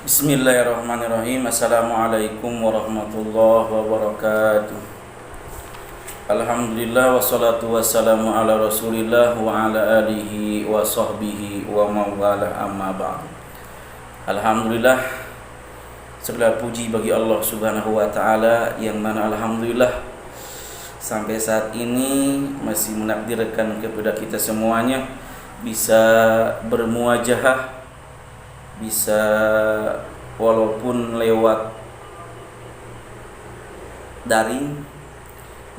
Bismillahirrahmanirrahim. Assalamualaikum warahmatullahi wabarakatuh. Alhamdulillah wassalatu wassalamu ala Rasulillah wa ala alihi wa sahbihi wa mawalah, amma ba'du. Alhamdulillah, segala puji bagi Allah Subhanahu wa taala yang mana alhamdulillah sampai saat ini masih menakdirkan kepada kita semuanya bisa bermuajahah, bisa walaupun lewat daring.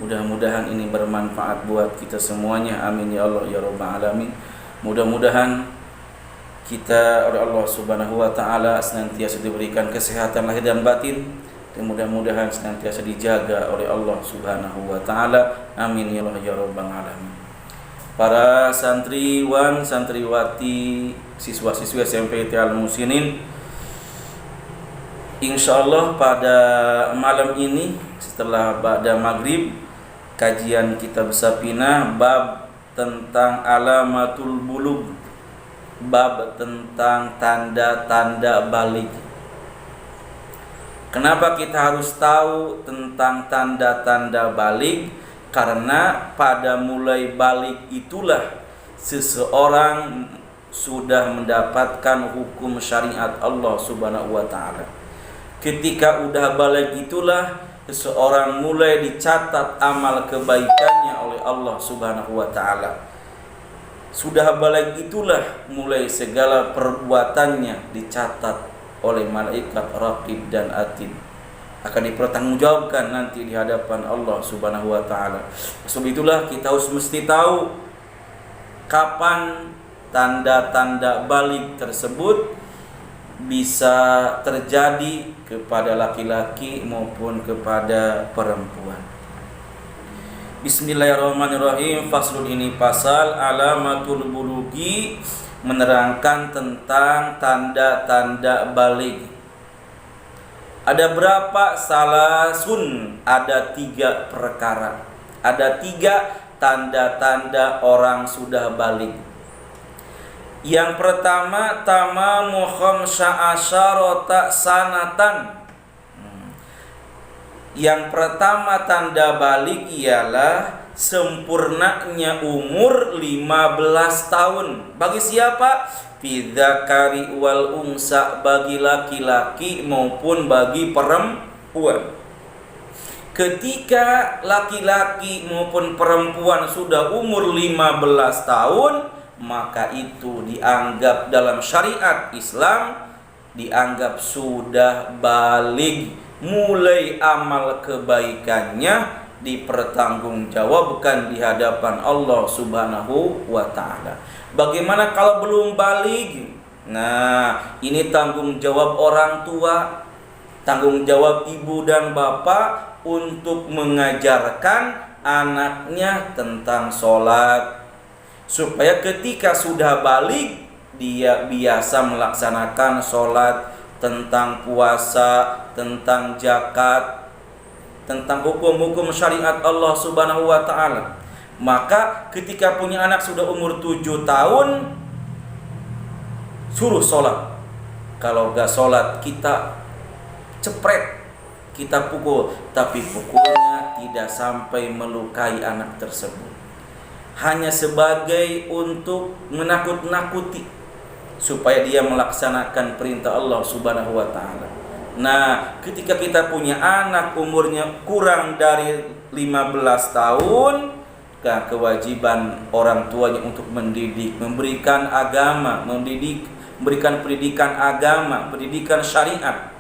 Mudah-mudahan ini bermanfaat buat kita semuanya, amin ya Allah ya rabbal alamin. Mudah-mudahan kita oleh Allah Subhanahu wa taala senantiasa diberikan kesehatan lahir dan batin, dan mudah-mudahan senantiasa dijaga oleh Allah Subhanahu wa taala, amin ya Allah ya rabbal alamin. Para santriwan, santriwati, siswa-siswi SMP Al Musinin, insyaallah pada malam ini setelah ba'da maghrib, kajian kitab Safinah bab tentang alamatul bulugh, bab tentang tanda-tanda balik. Kenapa kita harus tahu tentang tanda-tanda balik? Karena pada mulai balik itulah seseorang sudah mendapatkan hukum syariat Allah Subhanahu wa taala. Ketika udah balik itulah seseorang mulai dicatat amal kebaikannya oleh Allah Subhanahu wa taala. Sudah balik itulah mulai segala perbuatannya dicatat oleh malaikat raqib dan atid, akan dipertanggungjawabkan nanti di hadapan Allah Subhanahu wa taala. Sebab itulah kita harus mesti tahu kapan tanda-tanda balik tersebut bisa terjadi kepada laki-laki maupun kepada perempuan. Bismillahirrahmanirrahim. Faslun, ini pasal alamatul bulughi, menerangkan tentang tanda-tanda balik. Ada berapa? Salasun, ada 3 perkara. Ada 3 tanda-tanda orang sudah balik. Yang pertama, tamamu khamsa asyarata sanatan. Yang pertama tanda balik ialah sempurnanya umur 15 tahun. Bagi siapa? Fidzakari wal unsa, bagi laki-laki maupun bagi perempuan. Ketika laki-laki maupun perempuan sudah umur 15 tahun, maka itu dianggap dalam syariat Islam dianggap sudah baligh. Mulai amal kebaikannya dipertanggungjawabkan di hadapan Allah Subhanahu wa taala. Bagaimana kalau belum baligh? Nah, ini tanggung jawab orang tua, tanggung jawab ibu dan bapak untuk mengajarkan anaknya tentang sholat, supaya ketika sudah baligh dia biasa melaksanakan sholat, tentang puasa, tentang zakat, tentang hukum-hukum syariat Allah Subhanahu wa taala. Maka ketika punya anak sudah umur 7 tahun, suruh sholat. Kalau gak sholat, kita cepret, kita pukul. Tapi pukulnya tidak sampai melukai anak tersebut, hanya sebagai untuk menakut-nakuti supaya dia melaksanakan perintah Allah Subhanahu wa taala. Nah, ketika kita punya anak umurnya kurang dari 15 tahun, kewajiban orang tuanya untuk mendidik, memberikan agama, memberikan pendidikan agama, pendidikan syariat,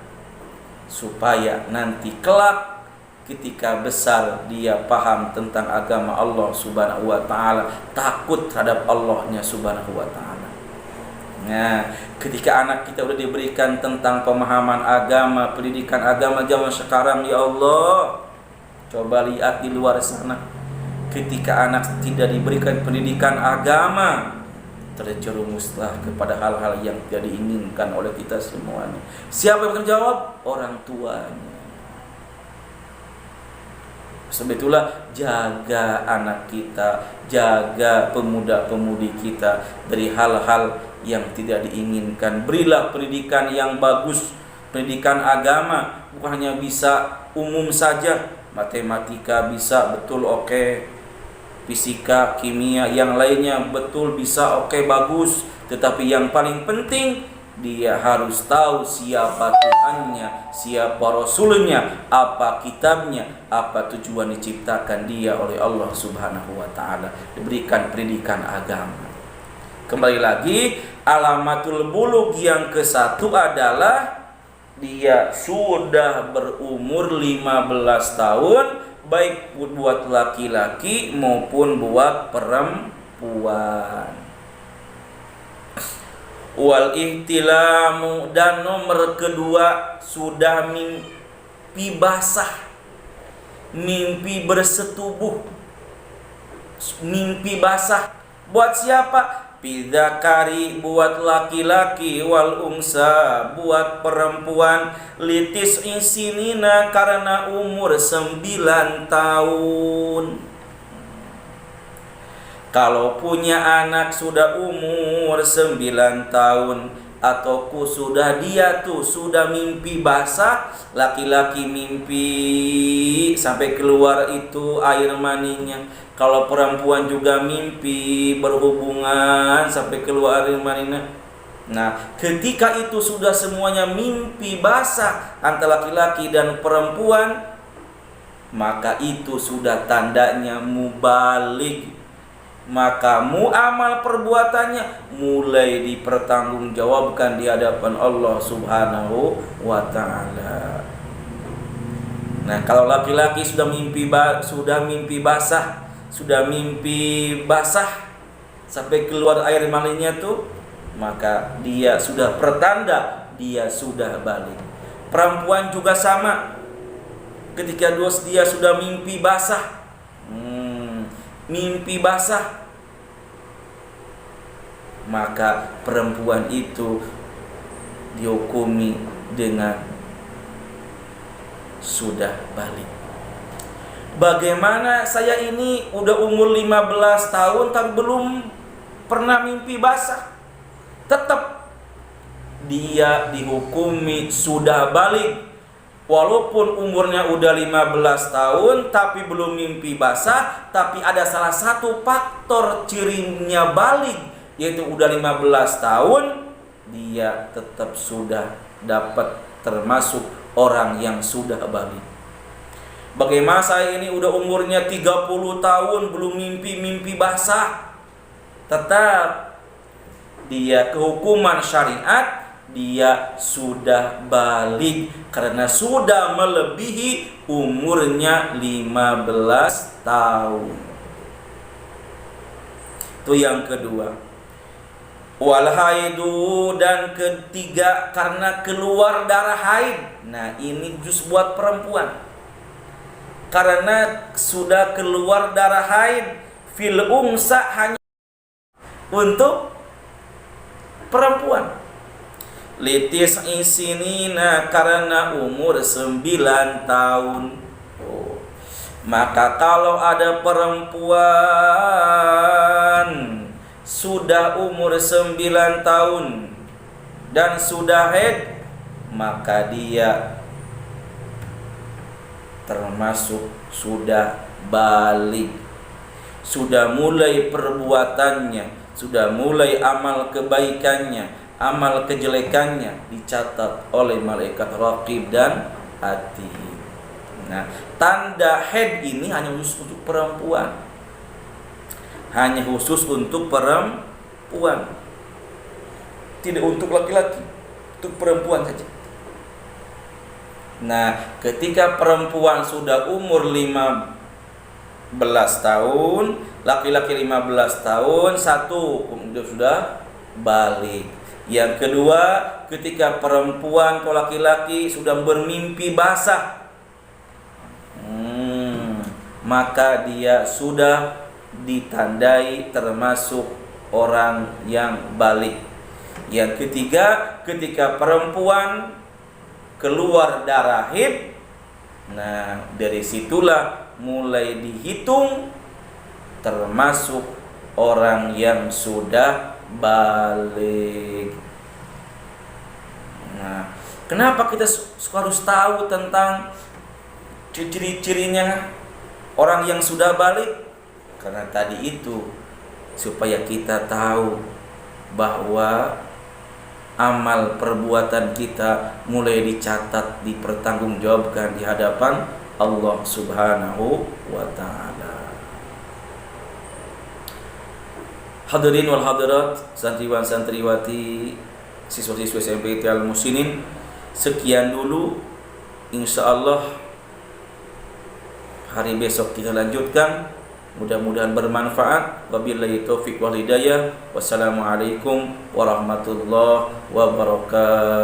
supaya nanti kelak ketika besar dia paham tentang agama Allah Subhanahu wa taala, takut terhadap Allahnya Subhanahu wa taala. Nah, ketika anak kita sudah diberikan tentang pemahaman agama, pendidikan agama zaman sekarang, ya Allah, coba lihat di luar sana, ketika anak tidak diberikan pendidikan agama, terjerumuslah kepada hal-hal yang tidak diinginkan oleh kita semuanya. Siapa yang bertanggung jawab? Orang tuanya. Sebetulnya jaga anak kita, jaga pemuda-pemudi kita dari hal-hal yang tidak diinginkan. Berilah pendidikan yang bagus, pendidikan agama, bukan hanya bisa umum saja. Matematika bisa betul, oke. Fisika, kimia, yang lainnya betul bisa, oke, bagus. Tetapi yang paling penting, dia harus tahu siapa Tuhannya, siapa Rasulnya, apa kitabnya, apa tujuan diciptakan dia oleh Allah Subhanahu wa ta'ala. Diberikan pendidikan agama. Kembali lagi, alamatul bulugh yang ke-1 adalah dia sudah berumur 15 tahun, baik buat laki-laki maupun buat perempuan. Wal ihtilamu, dan nomor kedua, sudah mimpi basah, mimpi bersetubuh. Mimpi basah buat siapa? Bidzakari, buat laki-laki, wal unsa, buat perempuan, litis insinina, karena umur 9 tahun. Kalau punya anak sudah umur 9 tahun, atau sudah dia tuh sudah mimpi basah, laki-laki mimpi sampai keluar itu air maninya. Kalau perempuan juga mimpi berhubungan sampai keluar air maninya. Nah, ketika itu sudah semuanya mimpi basah antara laki-laki dan perempuan, maka itu sudah tandanya mubaligh. Maka muamal perbuatannya mulai dipertanggungjawabkan di hadapan Allah Subhanahu wa ta'ala. Nah, kalau laki-laki sudah mimpi basah sampai keluar air maninya tuh, maka dia sudah pertanda dia sudah balik. Perempuan juga sama. Ketika dia sudah mimpi basah, maka perempuan itu dihukumi dengan sudah balik. Bagaimana saya ini udah umur 15 tahun tapi belum pernah mimpi basah? Tetap dia dihukumi sudah balik. Walaupun umurnya udah 15 tahun tapi belum mimpi basah, tapi ada salah satu faktor cirinya balik, yaitu udah 15 tahun, dia tetap sudah dapat termasuk orang yang sudah balik. Bagaimana saya ini udah umurnya 30 tahun belum mimpi basah? Tetap dia kehukuman syariat, dia sudah balik karena sudah melebihi umurnya 15 tahun. Itu yang kedua. Wal haidu, dan ketiga karena keluar darah haid. Nah, ini khusus buat perempuan. Karena sudah keluar darah haid, fil unsa, hanya untuk perempuan. Litis isinina, karena umur 9 tahun. Maka kalau ada perempuan sudah umur 9 tahun dan sudah haid, maka dia termasuk sudah balik, sudah mulai perbuatannya, sudah mulai amal kebaikannya, amal kejelekannya dicatat oleh malaikat raqib dan atid. Nah, tanda haid ini hanya khusus untuk perempuan. Hanya khusus untuk perempuan. Tidak untuk laki-laki, untuk perempuan saja. Nah, ketika perempuan sudah umur 15 tahun, laki-laki 15 tahun, satu, kemudian sudah balik. Yang kedua, ketika perempuan atau laki-laki sudah bermimpi basah, maka dia sudah ditandai termasuk orang yang balik. Yang ketiga, ketika perempuan keluar darah haid, nah dari situlah mulai dihitung termasuk orang yang sudah balik. Nah, kenapa kita harus tahu tentang ciri-cirinya orang yang sudah balik? Karena tadi itu, supaya kita tahu bahwa amal perbuatan kita mulai dicatat, dipertanggungjawabkan di hadapan Allah Subhanahu wa taala. Hadirin wal hadirat, santriwan santriwati, siswa-siswa SMP Al Musinin, sekian dulu. Insyaallah hari besok kita lanjutkan. Mudah-mudahan bermanfaat. Wabillahi taufik wal hidayah. Wassalamualaikum warahmatullahi wabarakatuh.